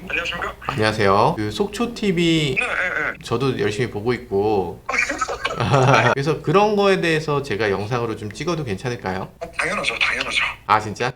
안녕하십니까? 안녕하세요. 그 속초TV 네, 네, 네. 저도 열심히 보고 있고 그래서 그런 거에 대해서 제가 영상으로 좀 찍어도 괜찮을까요? 당연하죠, 당연하죠. 아 진짜?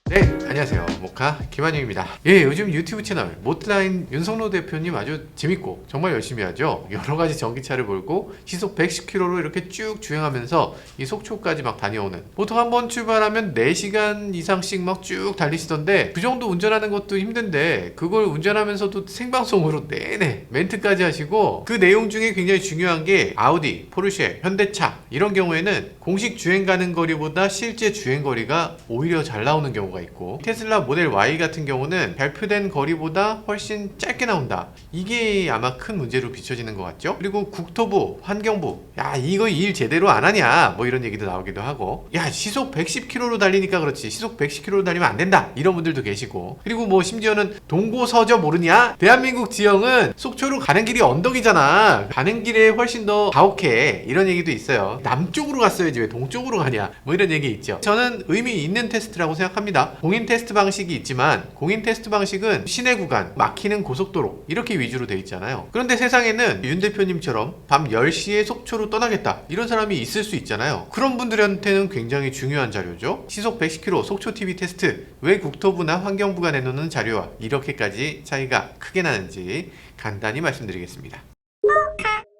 네, 안녕하세요. 모카 김한영입니다. 예, 요즘 유튜브 채널 모트라인 윤성로 대표님 아주 재밌고 정말 열심히 하죠. 여러 가지 전기차를 몰고 시속 110km로 이렇게 쭉 주행하면서 이 속초까지 막 다녀오는, 보통 한번 출발하면 4시간 이상씩 막 쭉 달리시던데, 그 정도 운전하는 것도 힘든데 그걸 운전하면서도 생방송으로 내내 멘트까지 하시고, 그 내용 중에 굉장히 중요한 게 아우디, 포르쉐, 현대차 이런 경우에는 공식 주행 가는 거리보다 실제 주행 거리가 오히려 잘 나오는 경우가 있고, 테슬라 모델 Y 같은 경우는 발표된 거리보다 훨씬 짧게 나온다. 이게 아마 큰 문제로 비춰지는 것 같죠. 그리고 국토부, 환경부, 야 이거 일 제대로 안 하냐 뭐 이런 얘기도 나오기도 하고, 야 시속 110km로 달리니까 그렇지 시속 110km로 달리면 안 된다 이런 분들도 계시고, 그리고 뭐 심지어는 동고서저 모르냐? 대한민국 지형은 속초로 가는 길이 언덕이잖아. 가는 길에 훨씬 더 가혹해 이런 얘기도 있어요. 남쪽으로 갔어야지 왜 동쪽으로 가냐 뭐 이런 얘기 있죠. 저는 의미 있는 테스트라고 생각합니다. 공인 테스트 방식이 있지만, 공인 테스트 방식은 시내 구간, 막히는 고속도로 이렇게 위주로 돼 있잖아요. 그런데 세상에는 윤 대표님처럼 밤 10시에 속초로 떠나겠다 이런 사람이 있을 수 있잖아요. 그런 분들한테는 굉장히 중요한 자료죠. 시속 110km 속초TV 테스트, 왜 국토부나 환경부가 내놓는 자료와 이렇게까지 차이가 크게 나는지 간단히 말씀드리겠습니다.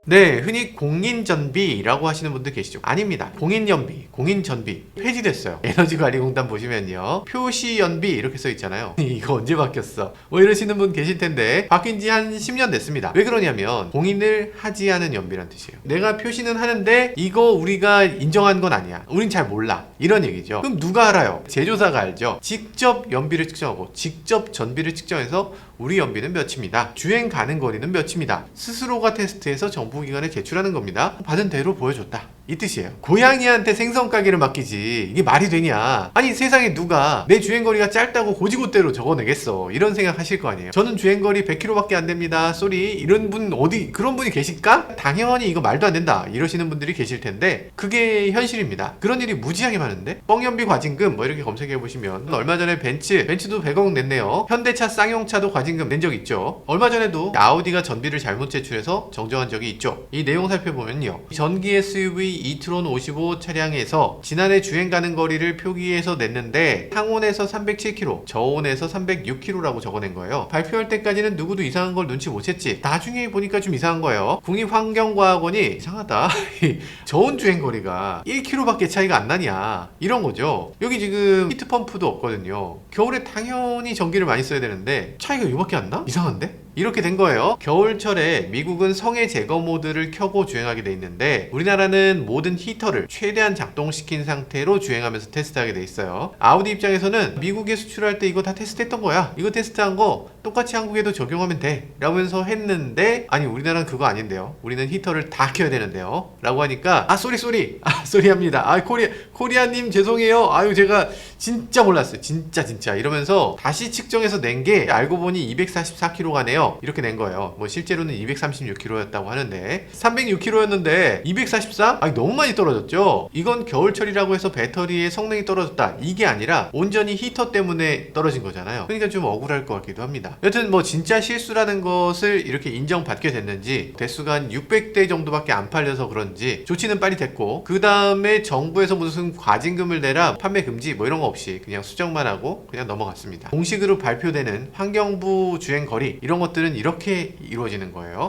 네, 흔히 공인전비라고 하시는 분들 계시죠? 아닙니다. 공인연비, 공인전비 폐지됐어요. 에너지관리공단 보시면요, 표시연비 이렇게 써 있잖아요. 이거 언제 바뀌었어? 뭐 이러시는 분 계실 텐데, 바뀐 지 한 10년 됐습니다. 왜 그러냐면 공인을 하지 않은 연비란 뜻이에요. 내가 표시는 하는데 이거 우리가 인정한 건 아니야, 우린 잘 몰라 이런 얘기죠. 그럼 누가 알아요? 제조사가 알죠. 직접 연비를 측정하고 직접 전비를 측정해서 우리 연비는 몇입니다, 주행 가는 거리는 몇입니다, 스스로가 테스트해서 정부기관에 제출하는 겁니다. 받은 대로 보여줬다 이 뜻이에요. 고양이한테 생선 가게를 맡기지 이게 말이 되냐. 아니 세상에 누가 내 주행거리가 짧다고 고지고대로 적어내겠어, 이런 생각 하실 거 아니에요. 저는 주행거리 100km밖에 안 됩니다 쏘리 이런 분 어디 그런 분이 계실까? 당연히 이거 말도 안 된다 이러시는 분들이 계실 텐데, 그게 현실입니다. 그런 일이 무지하게 많은데, 뻥연비 과징금 뭐 이렇게 검색해 보시면, 얼마 전에 벤츠도 100억 냈네요. 현대차 쌍용차도 과징금 낸 적 있죠. 얼마 전에도 아우디가 전비를 잘못 제출해서 정정한 적이 있죠. 이 내용 살펴보면요, 전기 SUV 이트론 55 차량에서 지난해 주행 가는 거리를 표기해서 냈는데 상온에서 307km, 저온에서 306km라고 적어낸 거예요. 발표할 때까지는 누구도 이상한 걸 눈치 못 챘지, 나중에 보니까 좀 이상한 거예요. 국립환경과학원이 이상하다 저온 주행 거리가 1km밖에 차이가 안 나냐 이런 거죠. 여기 지금 히트펌프도 없거든요. 겨울에 당연히 전기를 많이 써야 되는데 차이가 이거밖에 안 나? 이상한데? 이렇게 된 거예요. 겨울철에 미국은 성해 제거 모드를 켜고 주행하게 돼 있는데, 우리나라는 모든 히터를 최대한 작동시킨 상태로 주행하면서 테스트하게 돼 있어요. 아우디 입장에서는 미국에 수출할 때 이거 다 테스트했던 거야, 이거 테스트한 거 똑같이 한국에도 적용하면 돼 라면서 했는데, 아니 우리나라는 그거 아닌데요, 우리는 히터를 다 켜야 되는데요 라고 하니까, 쏘리 합니다. 코리아님 죄송해요, 아유 제가 진짜 몰랐어요, 진짜 이러면서 다시 측정해서 낸 게 알고 보니 244km 가네요 이렇게 낸 거예요. 뭐 실제로는 236km였다고 하는데 306km였는데 244? 아니 너무 많이 떨어졌죠. 이건 겨울철이라고 해서 배터리의 성능이 떨어졌다 이게 아니라 온전히 히터 때문에 떨어진 거잖아요. 그러니까 좀 억울할 것 같기도 합니다. 여튼 뭐 진짜 실수라는 것을 이렇게 인정받게 됐는지, 대수가 한 600대 정도밖에 안 팔려서 그런지 조치는 빨리 됐고, 그 다음에 정부에서 무슨 과징금을 내라, 판매 금지 뭐 이런 거 없이 그냥 수정만 하고 그냥 넘어갔습니다. 공식으로 발표되는 환경부 주행 거리 이런 것들은 이렇게 이루어지는 거예요.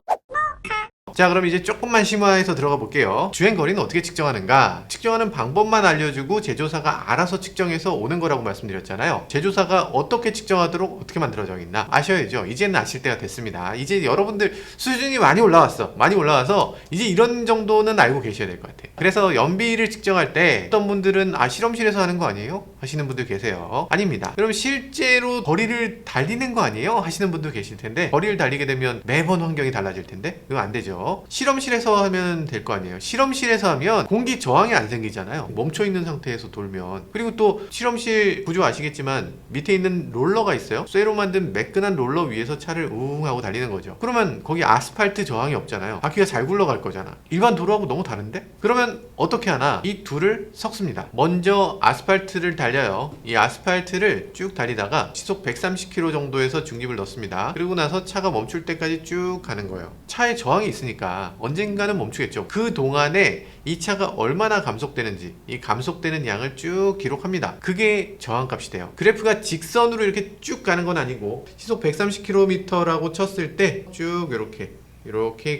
자, 그럼 이제 조금만 심화해서 들어가 볼게요. 주행거리는 어떻게 측정하는가? 측정하는 방법만 알려주고 제조사가 알아서 측정해서 오는 거라고 말씀드렸잖아요. 제조사가 어떻게 측정하도록 어떻게 만들어져 있나 아셔야죠. 이제는 아실 때가 됐습니다. 이제 여러분들 수준이 많이 올라와서 이제 이런 정도는 알고 계셔야 될 것 같아요. 그래서 연비를 측정할 때 어떤 분들은 실험실에서 하는 거 아니에요? 하시는 분들 계세요. 아닙니다. 그럼 실제로 거리를 달리는 거 아니에요? 하시는 분도 계실 텐데, 거리를 달리게 되면 매번 환경이 달라질 텐데 그거 안 되죠. 거예요. 실험실에서 하면 될 거 아니에요. 실험실에서 하면 공기 저항이 안 생기잖아요. 멈춰있는 상태에서 돌면. 그리고 또 실험실 구조 아시겠지만 밑에 있는 롤러가 있어요. 쇠로 만든 매끈한 롤러 위에서 차를 우웅 하고 달리는 거죠. 그러면 거기 아스팔트 저항이 없잖아요. 바퀴가 잘 굴러갈 거잖아. 일반 도로하고 너무 다른데? 그러면 어떻게 하나? 이 둘을 섞습니다. 먼저 아스팔트를 달려요. 이 아스팔트를 쭉 달리다가 시속 130km 정도에서 중립을 넣습니다. 그리고 나서 차가 멈출 때까지 쭉 가는 거예요. 차에 저항이 있으니까 언젠가는 멈추겠죠. 그 동안에 이 차가 얼마나 감속되는지, 이 감속되는 양을 쭉 기록합니다. 그게 저항값이 돼요. 그래프가 직선으로 이렇게 쭉 가는 건 아니고 시속 130km라고 쳤을 때 쭉 이렇게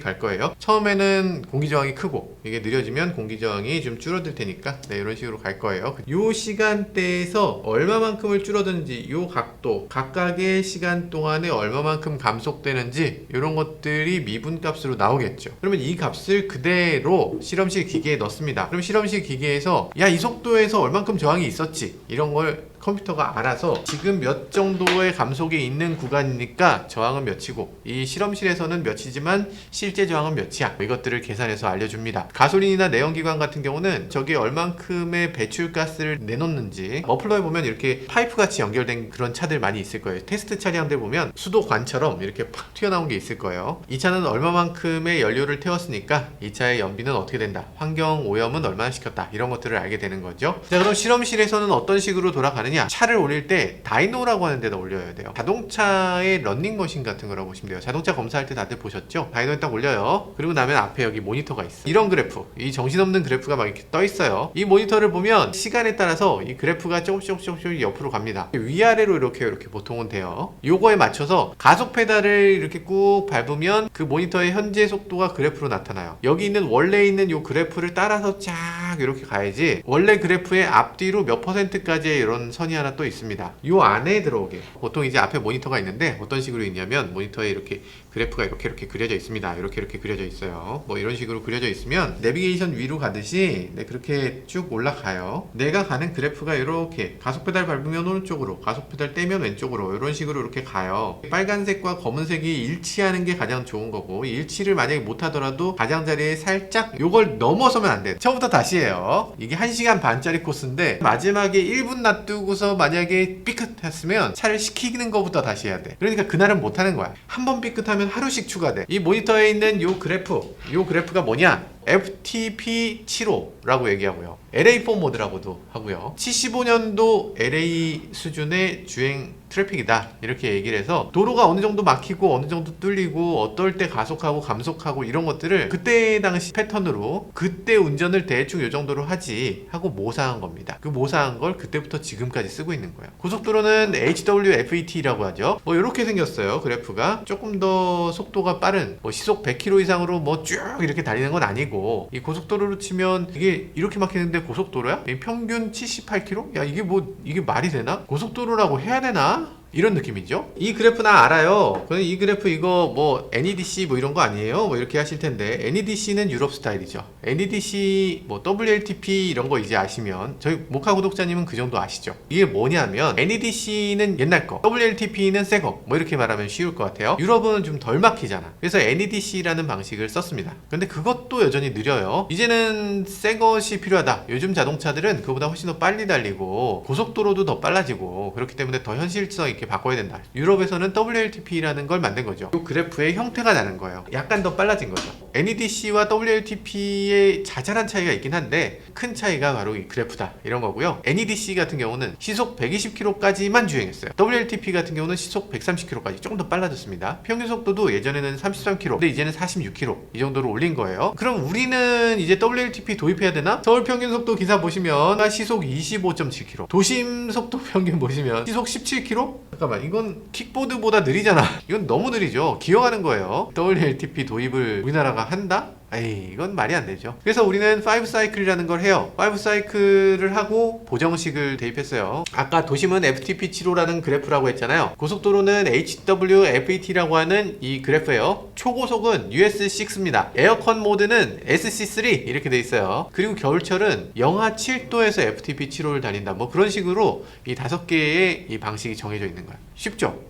갈 거예요. 처음에는 공기저항이 크고 이게 느려지면 공기저항이 좀 줄어들 테니까 이런 식으로 갈 거예요. 요 시간대에서 얼마만큼을 줄어드는지, 요 각도, 각각의 시간 동안에 얼마만큼 감속되는지 이런 것들이 미분값으로 나오겠죠. 그러면 이 값을 그대로 실험실 기계에 넣습니다. 그럼 실험실 기계에서 야, 이 속도에서 얼만큼 저항이 있었지, 이런 걸 컴퓨터가 알아서 지금 몇 정도의 감속이 있는 구간이니까 저항은 몇이고 이 실험실에서는 몇이지만 실제 저항은 몇이야, 이것들을 계산해서 알려줍니다. 가솔린이나 내연기관 같은 경우는 저게 얼만큼의 배출가스를 내놓는지 머플러에 보면 이렇게 파이프 같이 연결된 그런 차들 많이 있을 거예요. 테스트 차량들 보면 수도관처럼 이렇게 팍 튀어나온 게 있을 거예요. 이 차는 얼마만큼의 연료를 태웠으니까 이 차의 연비는 어떻게 된다, 환경 오염은 얼마나 시켰다, 이런 것들을 알게 되는 거죠. 자, 그럼 실험실에서는 어떤 식으로 돌아가느냐? 차를 올릴 때 다이노라고 하는 데다 올려야 돼요. 자동차의 런닝머신 같은 거라고 보시면 돼요. 자동차 검사할 때 다들 보셨죠? 다이노에 딱 올려요. 그리고 나면 앞에 여기 모니터가 있어요. 이런 그래프, 이 정신없는 그래프가 막 이렇게 떠 있어요. 이 모니터를 보면 시간에 따라서 이 그래프가 조금씩 옆으로 갑니다. 위아래로 이렇게 보통은 돼요. 요거에 맞춰서 가속 페달을 이렇게 꾹 밟으면 그 모니터의 현재 속도가 그래프로 나타나요. 여기 있는 원래 있는 요 그래프를 따라서 쫙 이렇게 가야지 원래 그래프의 앞뒤로 몇 %까지의 이런 선이 하나 또 있습니다. 요 안에 들어오게. 보통 이제 앞에 모니터가 있는데 어떤 식으로 있냐면 모니터에 이렇게 그래프가 이렇게 그려져 있습니다. 이렇게 그려져 있어요. 뭐 이런 식으로 그려져 있으면 내비게이션 위로 가듯이 그렇게 쭉 올라가요. 내가 가는 그래프가 이렇게 가속 페달 밟으면 오른쪽으로, 가속 페달 떼면 왼쪽으로, 이런 식으로 이렇게 가요. 빨간색과 검은색이 일치하는 게 가장 좋은 거고, 일치를 만약에 못하더라도 가장자리에 살짝 요걸 넘어서면 안 돼요. 처음부터 다시 해요. 이게 1시간 반짜리 코스인데 마지막에 1분 놔두고서 만약에 삐끗했으면 차를 식히는 거부터 다시 해야 돼. 그러니까 그날은 못하는 거야. 한 번 삐끗하면 하루씩 추가돼. 이 모니터에 있는 요 그래프가 뭐냐? FTP75라고 얘기하고요. LA4 모드라고도 하고요. 75년도 LA 수준의 주행 트래픽이다, 이렇게 얘기를 해서 도로가 어느 정도 막히고 어느 정도 뚫리고 어떨 때 가속하고 감속하고 이런 것들을 그때 당시 패턴으로 그때 운전을 대충 요 정도로 하지 하고 모사한 겁니다. 그 모사한 걸 그때부터 지금까지 쓰고 있는 거예요. 고속도로는 HWFET라고 하죠. 뭐 이렇게 생겼어요. 그래프가 조금 더 속도가 빠른, 뭐 시속 100km 이상으로 뭐 쭉 이렇게 달리는 건 아니고, 이 고속도로로 치면 이게 이렇게 막히는데 고속도로야? 평균 78km? 야, 이게 말이 되나? 고속도로라고 해야 되나? 이런 느낌이죠. 이 그래프 나 알아요. 이 그래프 이거 뭐 NEDC 뭐 이런 거 아니에요? 뭐 이렇게 하실 텐데, NEDC는 유럽 스타일이죠. NEDC 뭐 WLTP 이런 거 이제 아시면, 저희 모카 구독자님은 그 정도 아시죠? 이게 뭐냐면 NEDC는 옛날 거, WLTP는 새 거, 뭐 이렇게 말하면 쉬울 것 같아요. 유럽은 좀 덜 막히잖아. 그래서 NEDC라는 방식을 썼습니다. 근데 그것도 여전히 느려요. 이제는 새 것이 필요하다. 요즘 자동차들은 그보다 훨씬 더 빨리 달리고 고속도로도 더 빨라지고 그렇기 때문에 더 현실성 있게 바꿔야 된다. 유럽에서는 WLTP라는 걸 만든 거죠. 이 그래프의 형태가 다른 거예요. 약간 더 빨라진 거죠. NEDC와 WLTP의 자잘한 차이가 있긴 한데 큰 차이가 바로 이 그래프다, 이런 거고요. NEDC 같은 경우는 시속 120km까지만 주행했어요. WLTP 같은 경우는 시속 130km까지 조금 더 빨라졌습니다. 평균 속도도 예전에는 33km, 근데 이제는 46km 이 정도로 올린 거예요. 그럼 우리는 이제 WLTP 도입해야 되나? 서울 평균 속도 기사 보시면 시속 25.7km, 도심 속도 평균 보시면 시속 17km? 잠깐만, 이건 킥보드보다 느리잖아. 이건 너무 느리죠. 기어가는 거예요. WLTP 도입을 우리나라가 한다? 에이, 이건 말이 안 되죠. 그래서 우리는 5사이클이라는 걸 해요. 5사이클을 하고 보정식을 대입했어요. 아까 도심은 FTP75라는 그래프라고 했잖아요. 고속도로는 HWFET라고 하는 이 그래프예요. 초고속은 US6입니다. 에어컨 모드는 SC3 이렇게 돼 있어요. 그리고 겨울철은 영하 7도에서 FTP75를 달린다. 뭐 그런 식으로 이 5개의 이 방식이 정해져 있는 거예요. 쉽죠?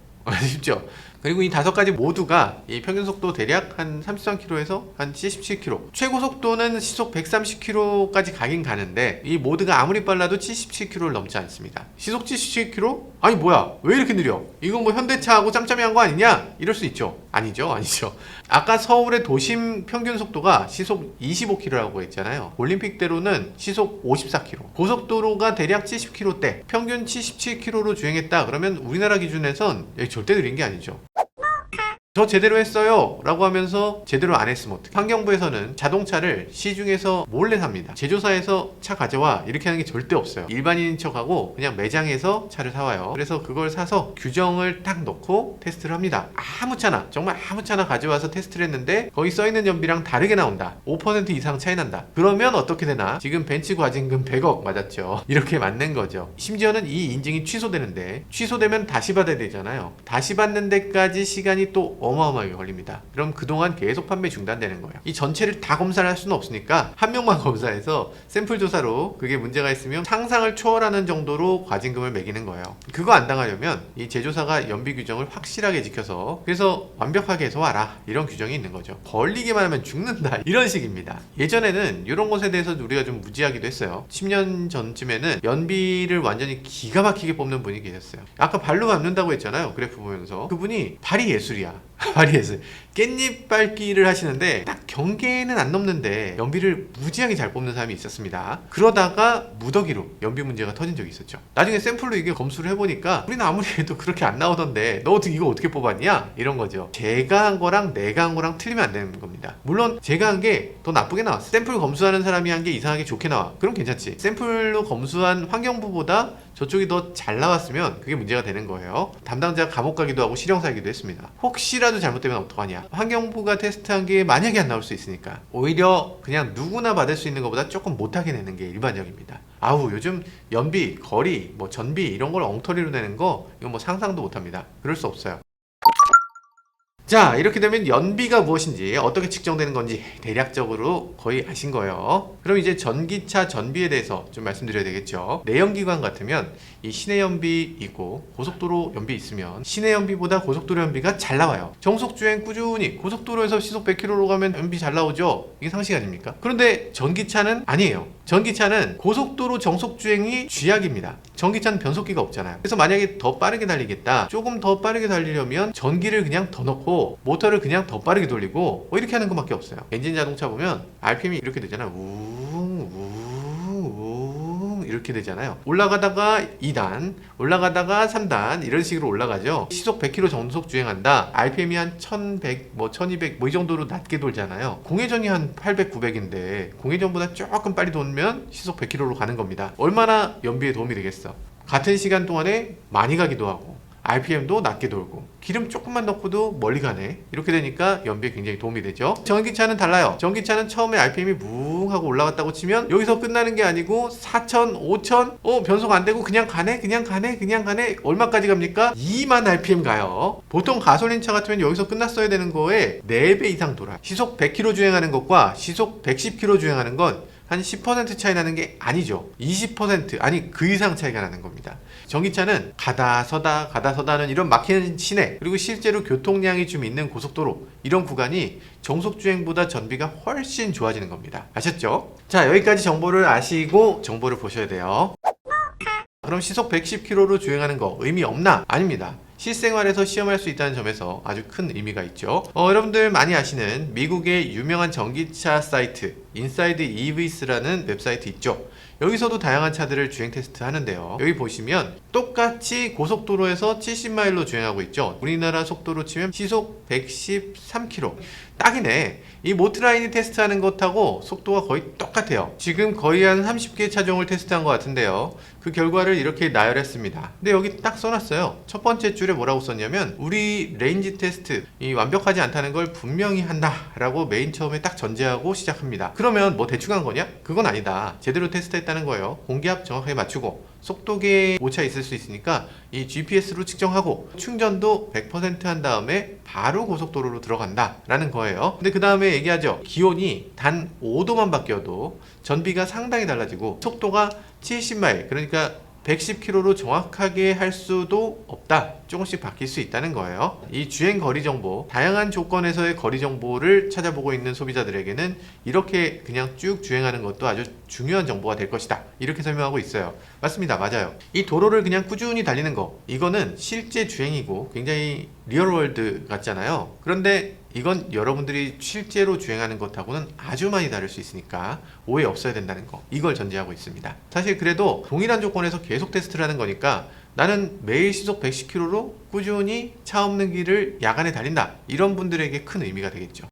쉽죠? 그리고 이 5가지 모두가 이 평균 속도 대략 한 33km에서 한 77km, 최고 속도는 시속 130km까지 가긴 가는데 이 모드가 아무리 빨라도 77km를 넘지 않습니다. 시속 77km? 아니 뭐야 왜 이렇게 느려? 이건 뭐 현대차하고 짬짬이 한 거 아니냐? 이럴 수 있죠. 아니죠. 아까 서울의 도심 평균 속도가 시속 25km라고 했잖아요. 올림픽대로는 시속 54km, 고속도로가 대략 70km대, 평균 77km로 주행했다 그러면 우리나라 기준에선 절대 느린 게 아니죠. 저 제대로 했어요 라고 하면서 제대로 안 했으면 어떡해. 환경부에서는 자동차를 시중에서 몰래 삽니다. 제조사에서 차 가져와 이렇게 하는 게 절대 없어요. 일반인인 척하고 그냥 매장에서 차를 사와요. 그래서 그걸 사서 규정을 딱 넣고 테스트를 합니다. 아무 차나, 정말 아무 차나 가져와서 테스트를 했는데 거기 써있는 연비랑 다르게 나온다, 5% 이상 차이 난다, 그러면 어떻게 되나? 지금 벤츠 과징금 100억 맞았죠. 이렇게 맞는 거죠. 심지어는 이 인증이 취소되는데, 취소되면 다시 받아야 되잖아요. 다시 받는 데까지 시간이 또 어마어마하게 걸립니다. 그럼 그동안 계속 판매 중단되는 거예요. 이 전체를 다 검사를 할 수는 없으니까 한 명만 검사해서 샘플 조사로 그게 문제가 있으면 상상을 초월하는 정도로 과징금을 매기는 거예요. 그거 안 당하려면 이 제조사가 연비 규정을 확실하게 지켜서, 그래서 완벽하게 해서 와라, 이런 규정이 있는 거죠. 걸리기만 하면 죽는다, 이런 식입니다. 예전에는 이런 것에 대해서 우리가 좀 무지하기도 했어요. 10년 전쯤에는 연비를 완전히 기가 막히게 뽑는 분이 계셨어요. 아까 발로 밟는다고 했잖아요. 그래프 보면서. 그분이 발이 예술이야. 발이 예술. 깻잎 밟기를 하시는데 딱 경계는 안 넘는데 연비를 무지하게 잘 뽑는 사람이 있었습니다. 그러다가 무더기로 연비 문제가 터진 적이 있었죠. 나중에 샘플로 이게 검수를 해보니까 우리는 아무리 해도 그렇게 안 나오던데 너 어떻게 이거 어떻게 뽑았냐? 이런 거죠. 제가 한 거랑 내가 한 거랑 틀리면 안 되는 겁니다. 물론 제가 한 게 더 나쁘게 나왔어. 샘플 검수하는 사람이 한 게 이상하게 좋게 나와. 그럼 괜찮지. 샘플로 검수한 환경부보다 저쪽이 더 잘 나왔으면 그게 문제가 되는 거예요. 담당자가 감옥 가기도 하고 실형 살기도 했습니다. 혹시라도 잘못되면 어떡하냐. 환경부가 테스트한 게 만약에 안 나올 수 있으니까 오히려 그냥 누구나 받을 수 있는 것보다 조금 못하게 내는 게 일반적입니다. 아우 요즘 연비, 거리, 뭐 전비 이런 걸 엉터리로 내는 거 이거 뭐 상상도 못합니다. 그럴 수 없어요. 자, 이렇게 되면 연비가 무엇인지, 어떻게 측정되는 건지 대략적으로 거의 아신 거예요. 그럼 이제 전기차 전비에 대해서 좀 말씀드려야 되겠죠. 내연기관 같으면 이 시내 연비 있고 고속도로 연비 있으면 시내 연비보다 고속도로 연비가 잘 나와요. 정속주행 꾸준히 고속도로에서 시속 100km로 가면 연비 잘 나오죠. 이게 상식 아닙니까? 그런데 전기차는 아니에요. 전기차는 고속도로 정속주행이 쥐약입니다. 전기차는 변속기가 없잖아요. 그래서 만약에 더 빠르게 달리겠다, 조금 더 빠르게 달리려면 전기를 그냥 더 넣고 모터를 그냥 더 빠르게 돌리고 이렇게 하는 것밖에 없어요. 엔진 자동차 보면 RPM이 이렇게 되잖아요. 이렇게 되잖아요. 올라가다가 2단, 올라가다가 3단 이런 식으로 올라가죠. 시속 100km 정속 주행한다. RPM이 한 1100, 뭐 1200 뭐 이 정도로 낮게 돌잖아요. 공회전이 한 800, 900인데 공회전보다 조금 빨리 돌면 시속 100km로 가는 겁니다. 얼마나 연비에 도움이 되겠어. 같은 시간 동안에 많이 가기도 하고 RPM도 낮게 돌고 기름 조금만 넣고도 멀리 가네. 이렇게 되니까 연비에 굉장히 도움이 되죠. 전기차는 달라요. 전기차는 처음에 RPM이 뭉 하고 올라갔다고 치면 여기서 끝나는 게 아니고 4,000, 5,000 변속 안 되고 그냥 가네. 얼마까지 갑니까? 2만 RPM 가요. 보통 가솔린차 같으면 여기서 끝났어야 되는 거에 4배 이상 돌아요. 시속 100km 주행하는 것과 시속 110km 주행하는 건 한 10% 차이 나는 게 아니죠. 20% 아니 그 이상 차이가 나는 겁니다. 전기차는 가다 서다는 이런 막히는 시내, 그리고 실제로 교통량이 좀 있는 고속도로, 이런 구간이 정속주행보다 전비가 훨씬 좋아지는 겁니다. 아셨죠? 자, 여기까지 정보를 아시고 정보를 보셔야 돼요. 그럼 시속 110km로 주행하는 거 의미 없나? 아닙니다. 실생활에서 시험할 수 있다는 점에서 아주 큰 의미가 있죠. 여러분들 많이 아시는 미국의 유명한 전기차 사이트 인사이드 EVs라는 웹사이트 있죠. 여기서도 다양한 차들을 주행 테스트 하는데요. 여기 보시면 똑같이 고속도로에서 70마일로 주행하고 있죠. 우리나라 속도로 치면 시속 113km. 딱이네. 이 모트라인이 테스트하는 것하고 속도가 거의 똑같아요. 지금 거의 한 30개 차종을 테스트한 것 같은데요. 그 결과를 이렇게 나열했습니다. 근데 여기 딱 써놨어요. 첫 번째 줄에 뭐라고 썼냐면 우리 레인지 테스트 이 완벽하지 않다는 걸 분명히 한다 라고 메인 처음에 딱 전제하고 시작합니다. 그러면 뭐 대충 한 거냐? 그건 아니다. 제대로 테스트했다는 거예요. 공기압 정확하게 맞추고 속도계 오차 있을 수 있으니까 이 GPS로 측정하고 충전도 100% 한 다음에 바로 고속도로로 들어간다 라는 거예요. 근데 그 다음에 얘기하죠. 기온이 단 5도만 바뀌어도 전비가 상당히 달라지고 속도가 70마일, 그러니까 110km로 정확하게 할 수도 없다. 조금씩 바뀔 수 있다는 거예요. 이 주행 거리 정보, 다양한 조건에서의 거리 정보를 찾아보고 있는 소비자들에게는 이렇게 그냥 쭉 주행하는 것도 아주 중요한 정보가 될 것이다. 이렇게 설명하고 있어요. 맞습니다. 맞아요. 이 도로를 그냥 꾸준히 달리는 거, 이거는 실제 주행이고 굉장히 리얼월드 같잖아요. 그런데 이건 여러분들이 실제로 주행하는 것하고는 아주 많이 다를 수 있으니까 오해 없어야 된다는 거, 이걸 전제하고 있습니다. 사실 그래도 동일한 조건에서 계속 테스트를 하는 거니까 나는 매일 시속 110km로 꾸준히 차 없는 길을 야간에 달린다, 이런 분들에게 큰 의미가 되겠죠.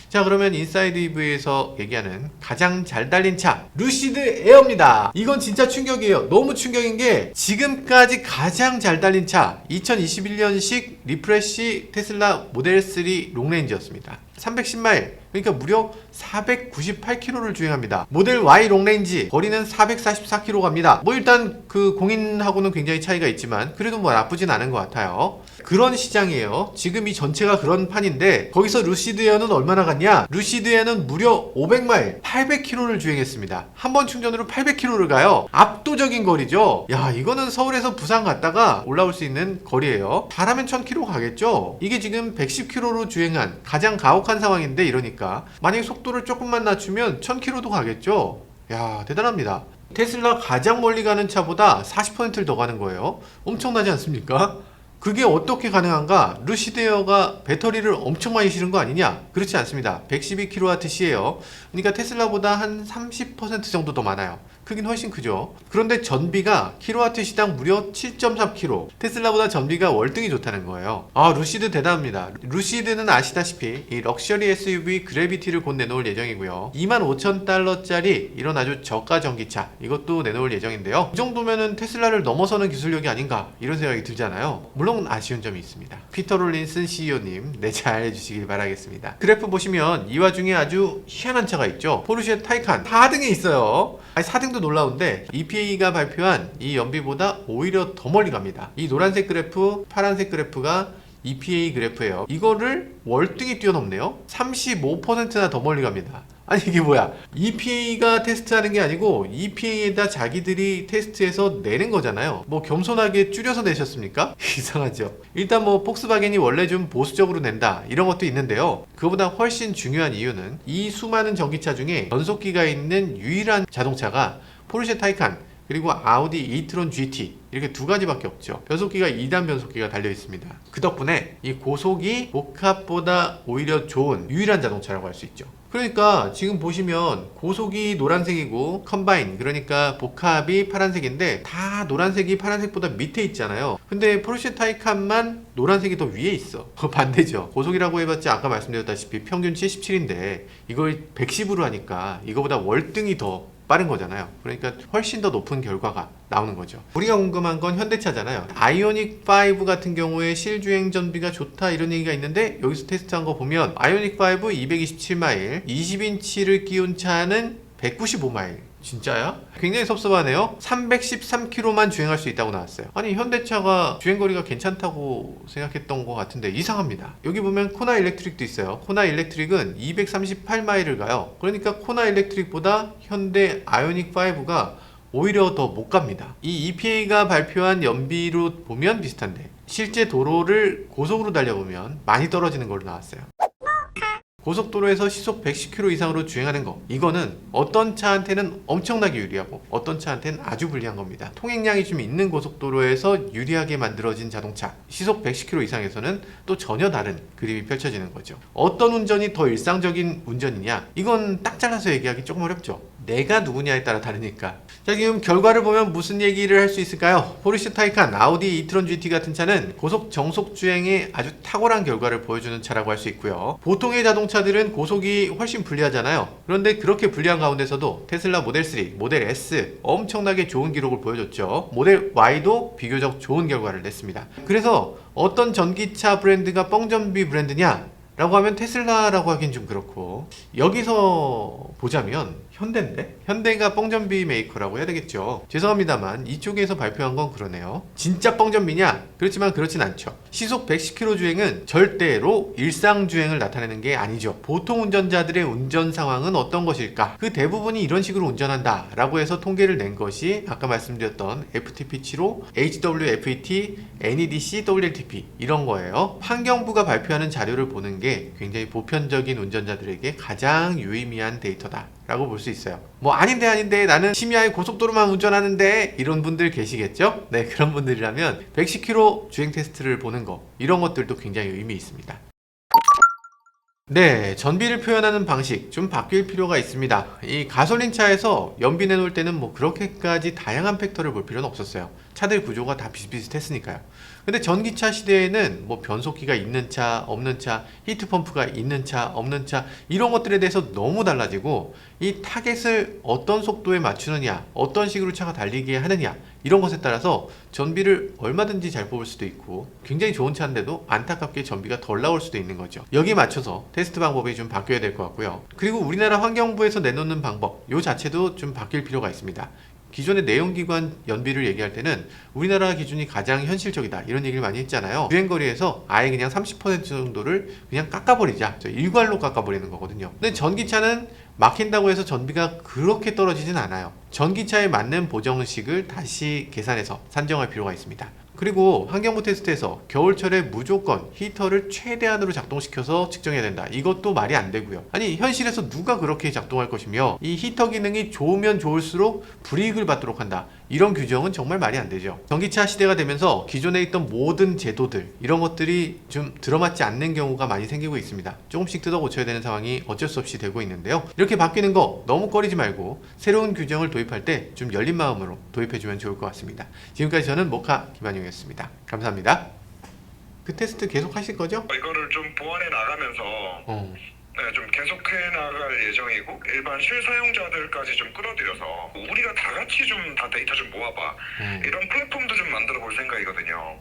자, 그러면 인사이드 EV에서 얘기하는 가장 잘 달린 차, 루시드 에어입니다. 이건 진짜 충격이에요. 너무 충격인 게 지금까지 가장 잘 달린 차, 2021년식 리프레쉬 테슬라 모델 3 롱레인지였습니다. 310마일, 그러니까 무려 498km를 주행합니다. 모델 Y 롱레인지 거리는 444km 갑니다. 뭐 일단 그 공인하고는 굉장히 차이가 있지만 그래도 뭐 나쁘진 않은 것 같아요. 그런 시장이에요. 지금 이 전체가 그런 판인데 거기서 루시드 에어는 얼마나 갔냐? 루시드 에어는 무려 500마일 800km를 주행했습니다. 한 번 충전으로 800km를 가요. 압도적인 거리죠. 야, 이거는 서울에서 부산 갔다가 올라올 수 있는 거리예요. 잘하면 1000km 가겠죠. 이게 지금 110km로 주행한 가장 가혹한 상황인데, 이러니까 만약에 속도를 조금만 낮추면 1000km도 가겠죠. 야, 대단합니다. 테슬라 가장 멀리 가는 차보다 40%를 더 가는 거예요. 엄청나지 않습니까? 그게 어떻게 가능한가? 루시드 에어가 배터리를 엄청 많이 실은 거 아니냐? 그렇지 않습니다. 112kWh예요. 그러니까 테슬라보다 한 30% 정도 더 많아요. 크긴 훨씬 크죠. 그런데 전비가 킬로와트 시당 무려 7.3kg. 테슬라보다 전비가 월등히 좋다는 거예요. 아, 루시드 대단합니다. 루시드는 아시다시피 이 럭셔리 SUV 그래비티를 곧 내놓을 예정이고요. 25,000달러짜리 이런 아주 저가 전기차, 이것도 내놓을 예정인데요. 이 정도면은 테슬라를 넘어서는 기술력이 아닌가, 이런 생각이 들잖아요. 물론 아쉬운 점이 있습니다. 피터 롤린슨 CEO님, 네, 잘 해주시길 바라겠습니다. 그래프 보시면 이 와중에 아주 희한한 차가 있죠. 포르쉐 타이칸 4등에 있어요. 아니, 4등도 놀라운데 EPA가 발표한 이 연비보다 오히려 더 멀리 갑니다. 이 노란색 그래프, 파란색 그래프가 EPA 그래프예요. 이거를 월등히 뛰어넘네요. 35%나 더 멀리 갑니다. 아니, 이게 뭐야? EPA가 테스트하는 게 아니고 EPA에다 자기들이 테스트해서 내는 거잖아요. 뭐 겸손하게 줄여서 내셨습니까? 이상하죠. 일단 뭐 폭스바겐이 원래 좀 보수적으로 낸다, 이런 것도 있는데요. 그거보다 훨씬 중요한 이유는 이 수많은 전기차 중에 변속기가 있는 유일한 자동차가 포르쉐 타이칸 그리고 아우디 이트론 GT, 이렇게 두 가지밖에 없죠. 변속기가 2단 변속기가 달려 있습니다. 그 덕분에 이 고속이 복합보다 오히려 좋은 유일한 자동차라고 할 수 있죠. 그러니까 지금 보시면 고속이 노란색이고 컴바인, 그러니까 복합이 파란색인데 다 노란색이 파란색보다 밑에 있잖아요. 근데 포르쉐 타이칸만 노란색이 더 위에 있어. 반대죠. 고속이라고 해봤자 아까 말씀드렸다시피 평균 77인데 이걸 110으로 하니까 이거보다 월등히 더 빠른 거잖아요. 그러니까 훨씬 더 높은 결과가 나오는 거죠. 우리가 궁금한 건 현대차잖아요. 아이오닉 5 같은 경우에 실주행 전비가 좋다, 이런 얘기가 있는데 여기서 테스트한 거 보면 아이오닉 5 227마일, 20인치를 끼운 차는 195마일. 진짜야? 굉장히 섭섭하네요. 313km만 주행할 수 있다고 나왔어요. 아니, 현대차가 주행거리가 괜찮다고 생각했던 것 같은데 이상합니다. 여기 보면 코나 일렉트릭도 있어요. 코나 일렉트릭은 238마일을 가요. 그러니까 코나 일렉트릭보다 현대 아이오닉 5가 오히려 더 못 갑니다. 이 EPA가 발표한 연비로 보면 비슷한데 실제 도로를 고속으로 달려보면 많이 떨어지는 걸로 나왔어요. 고속도로에서 시속 110km 이상으로 주행하는 거, 이거는 어떤 차한테는 엄청나게 유리하고 어떤 차한테는 아주 불리한 겁니다. 통행량이 좀 있는 고속도로에서 유리하게 만들어진 자동차, 시속 110km 이상에서는 또 전혀 다른 그림이 펼쳐지는 거죠. 어떤 운전이 더 일상적인 운전이냐, 이건 딱 잘라서 얘기하기 조금 어렵죠. 내가 누구냐에 따라 다르니까. 자, 지금 결과를 보면 무슨 얘기를 할 수 있을까요? 포르쉐 타이칸, 아우디 이트론 GT 같은 차는 고속 정속 주행에 아주 탁월한 결과를 보여주는 차라고 할 수 있고요. 보통의 자동차들은 고속이 훨씬 불리하잖아요. 그런데 그렇게 불리한 가운데서도 테슬라 모델 3, 모델 S 엄청나게 좋은 기록을 보여줬죠. 모델 Y도 비교적 좋은 결과를 냈습니다. 그래서 어떤 전기차 브랜드가 뻥전비 브랜드냐? 라고 하면 테슬라라고 하긴 좀 그렇고, 여기서 보자면 현대인데? 현대가 뻥전비 메이커라고 해야 되겠죠. 죄송합니다만 이쪽에서 발표한 건 그러네요. 진짜 뻥전비냐? 그렇지만 그렇진 않죠. 시속 110km 주행은 절대로 일상 주행을 나타내는 게 아니죠. 보통 운전자들의 운전 상황은 어떤 것일까? 그 대부분이 이런 식으로 운전한다 라고 해서 통계를 낸 것이 아까 말씀드렸던 FTP7로 HWFET, NEDC, WLTP 이런 거예요. 환경부가 발표하는 자료를 보는 게 굉장히 보편적인 운전자들에게 가장 유의미한 데이터다 라고 볼 수 있어요. 뭐 아닌데 나는 심야에 고속도로만 운전하는데 이런 분들 계시겠죠? 네, 그런 분들이라면 110km 주행 테스트를 보는 거, 이런 것들도 굉장히 의미 있습니다. 네, 전비를 표현하는 방식 좀 바뀔 필요가 있습니다. 이 가솔린 차에서 연비 내놓을 때는 뭐 그렇게까지 다양한 팩터를 볼 필요는 없었어요. 차들 구조가 다 비슷비슷했으니까요. 근데 전기차 시대에는 뭐 변속기가 있는 차, 없는 차, 히트펌프가 있는 차, 없는 차, 이런 것들에 대해서 너무 달라지고, 이 타겟을 어떤 속도에 맞추느냐, 어떤 식으로 차가 달리게 하느냐, 이런 것에 따라서 전비를 얼마든지 잘 뽑을 수도 있고, 굉장히 좋은 차인데도 안타깝게 전비가 덜 나올 수도 있는 거죠. 여기에 맞춰서 테스트 방법이 좀 바뀌어야 될 것 같고요. 그리고 우리나라 환경부에서 내놓는 방법, 요 자체도 좀 바뀔 필요가 있습니다. 기존의 내연기관 연비를 얘기할 때는 우리나라 기준이 가장 현실적이다 이런 얘기를 많이 했잖아요. 주행거리에서 아예 그냥 30% 정도를 그냥 깎아버리자, 일괄로 깎아버리는 거거든요. 근데 전기차는 막힌다고 해서 전비가 그렇게 떨어지진 않아요. 전기차에 맞는 보정식을 다시 계산해서 산정할 필요가 있습니다. 그리고 환경부 테스트에서 겨울철에 무조건 히터를 최대한으로 작동시켜서 측정해야 된다, 이것도 말이 안 되고요. 아니, 현실에서 누가 그렇게 작동할 것이며, 이 히터 기능이 좋으면 좋을수록 불이익을 받도록 한다, 이런 규정은 정말 말이 안 되죠. 전기차 시대가 되면서 기존에 있던 모든 제도들, 이런 것들이 좀 들어맞지 않는 경우가 많이 생기고 있습니다. 조금씩 뜯어 고쳐야 되는 상황이 어쩔 수 없이 되고 있는데요. 이렇게 바뀌는 거 너무 꺼리지 말고 새로운 규정을 도입할 때 좀 열린 마음으로 도입해주면 좋을 것 같습니다. 지금까지 저는 모카 김한용이었습니다. 감사합니다. 그 테스트 계속 하실 거죠? 이거를 좀 보완해 나가면서 네, 좀 계속해 나갈 예정이고, 일반 실사용자들까지 좀 끌어들여서 우리가 다 같이 좀 다 데이터 좀 모아봐, 이런 플랫폼도 좀 만들어 볼 생각이거든요.